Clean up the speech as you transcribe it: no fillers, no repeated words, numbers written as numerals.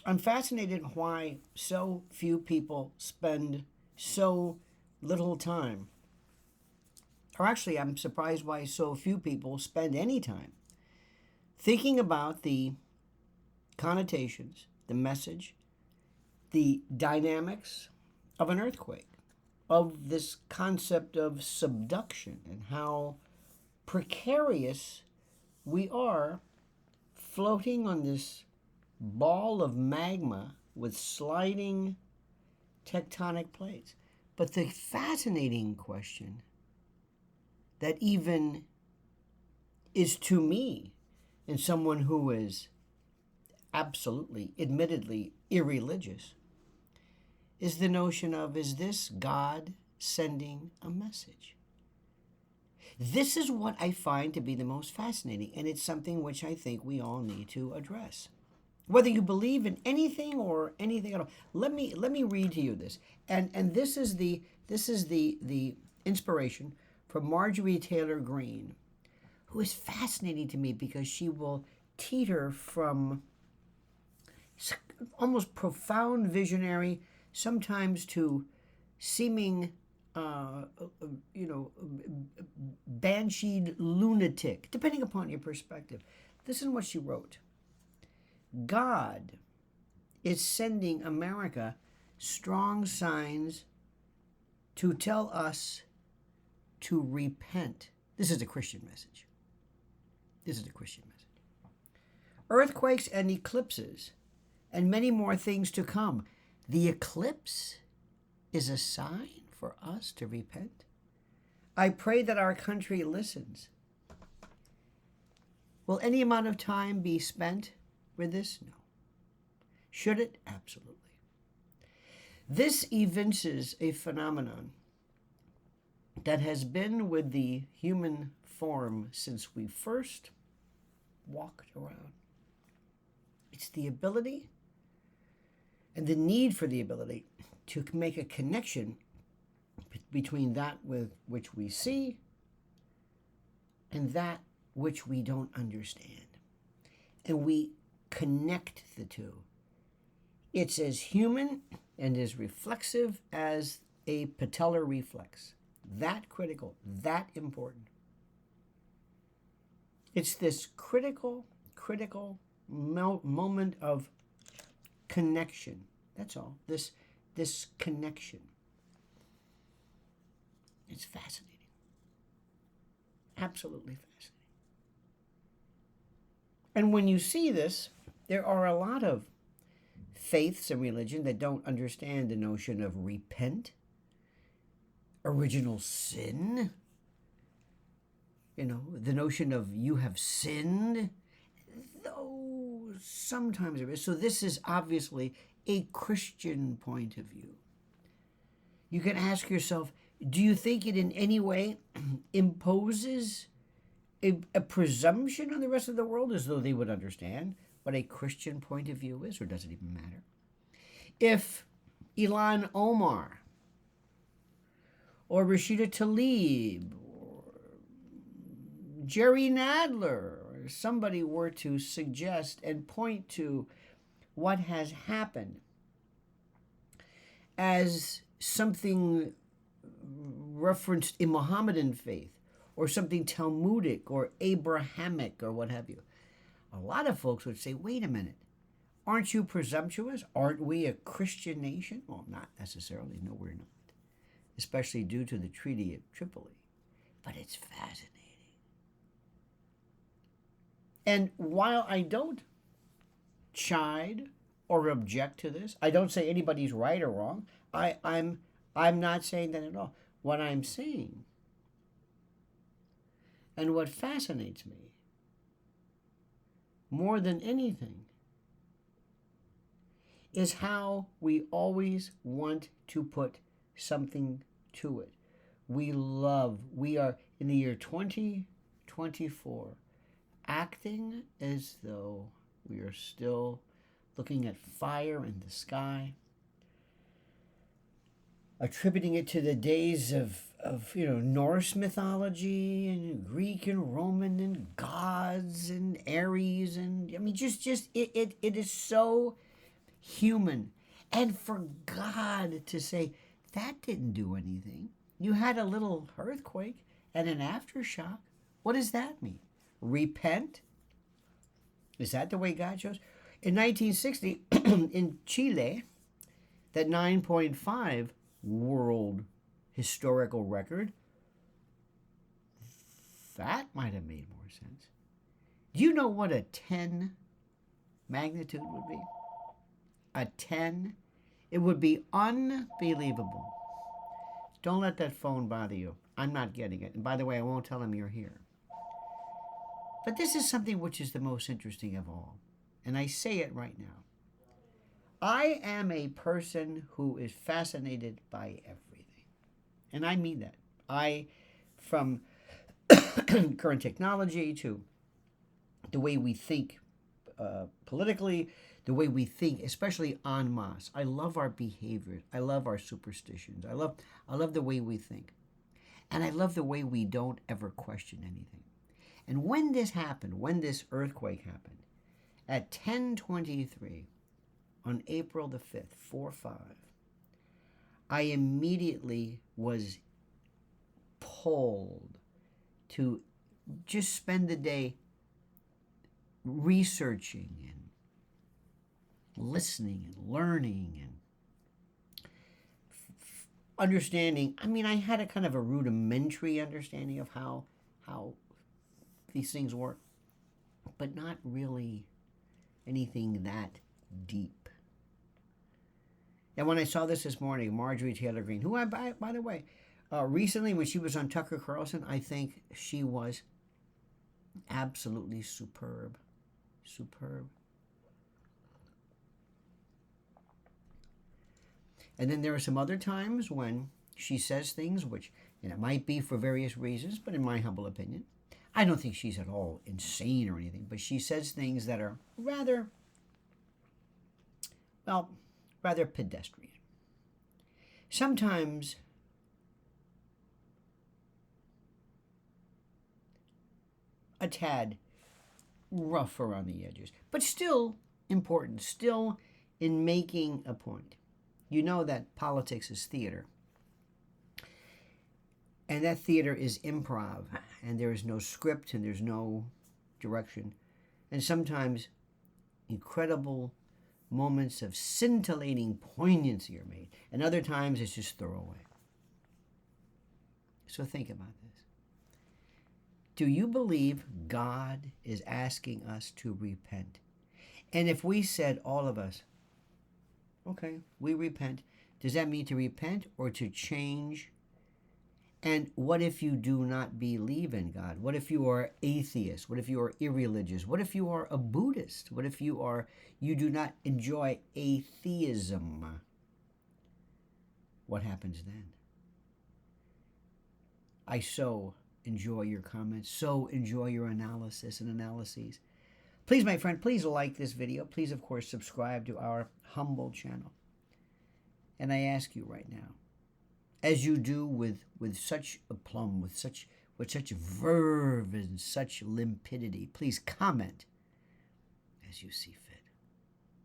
I'm fascinated why so few people spend so little time, or actually, I'm surprised why so few people spend any time thinking about the connotations, the message, the dynamics of an earthquake, of this concept of subduction, and how precarious we are floating on this ball of magma with sliding tectonic plates. But the fascinating question that even is to me, and someone who is absolutely, admittedly irreligious, is the notion of, is this God sending a message? This is what I find to be the most fascinating, and it's something which I think we all need to address. Whether you believe in anything or anything at all, let me read to you this, and this is the inspiration from Marjorie Taylor Greene, who is fascinating to me because she will teeter from almost profound visionary, sometimes to seeming, bansheed lunatic, depending upon your perspective. Listen to what she wrote. God is sending America strong signs to tell us to repent. This is a Christian message. This is a Christian message. Earthquakes and eclipses and many more things to come. The eclipse is a sign for us to repent. I pray that our country listens. Will any amount of time be spent with this? No. Should it? Absolutely. This evinces a phenomenon that has been with the human form since we first walked around. It's the ability and the need for the ability to make a connection between that with which we see and that which we don't understand. And we connect the two. It's as human and as reflexive as a patellar reflex. That critical, that important. It's this critical moment of connection. That's all. This connection. It's fascinating. Absolutely fascinating. And when you see this, there are a lot of faiths and religion that don't understand the notion of repent, original sin, the notion of you have sinned, though sometimes there is. So this is obviously a Christian point of view. You can ask yourself, do you think it in any way imposes a presumption on the rest of the world as though they would understand what a Christian point of view is, or does it even matter? If Ilhan Omar or Rashida Tlaib or Jerry Nadler or somebody were to suggest and point to what has happened as something referenced in Mohammedan faith or something Talmudic or Abrahamic or what have you, a lot of folks would say, wait a minute, aren't you presumptuous? Aren't we a Christian nation? Well, not necessarily. No, we're not. Especially due to the Treaty of Tripoli. But it's fascinating. And while I don't chide or object to this, I don't say anybody's right or wrong. I'm not saying that at all. What I'm saying, and what fascinates me more than anything, is how we always want to put something to it. We are in the year 2024, acting as though we are still looking at fire in the sky, attributing it to the days of Norse mythology and Greek and Roman and gods and Ares, and I mean just it is so human. And for God to say, that didn't do anything. You had a little earthquake and an aftershock. What does that mean? Repent? Is that the way God chose? In 1960, in Chile, that 9.5 world historical record, that might have made more sense. Do you know what a 10 magnitude would be? A 10? It would be unbelievable. Don't let that phone bother you. I'm not getting it. And by the way, I won't tell him you're here. But this is something which is the most interesting of all. And I say it right now. I am a person who is fascinated by everything. And I mean that. From current technology to the way we think politically, the way we think, especially en masse. I love our behavior. I love our superstitions. I love the way we think. And I love the way we don't ever question anything. And when this happened, when this earthquake happened, at 10:23 on April the 5th, 4/5, I immediately was pulled to just spend the day researching and listening and learning and understanding. I mean, I had a kind of a rudimentary understanding of how these things work, but not really anything that deep. And when I saw this morning, Marjorie Taylor Greene, who by the way, recently when she was on Tucker Carlson, I think she was absolutely superb. And then there are some other times when she says things which, it might be for various reasons, but in my humble opinion, I don't think she's at all insane or anything, but she says things that are rather pedestrian. Sometimes a tad rough around the edges, but still important, still in making a point. You know that politics is theater. And that theater is improv, and there is no script, and there's no direction. And sometimes incredible moments of scintillating poignancy are made, and other times it's just throwaway. So think about this. Do you believe God is asking us to repent? And if we said, all of us, okay, we repent, does that mean to repent or to change? And what if you do not believe in God? What if you are atheist? What if you are irreligious? What if you are a Buddhist? What if you do not enjoy atheism? What happens then? I so enjoy your comments, so enjoy your analysis and analyses. Please, my friend, please like this video. Please, of course, subscribe to our humble channel. And I ask you right now, as you do with such aplomb, with such verve and such limpidity, please comment as you see fit.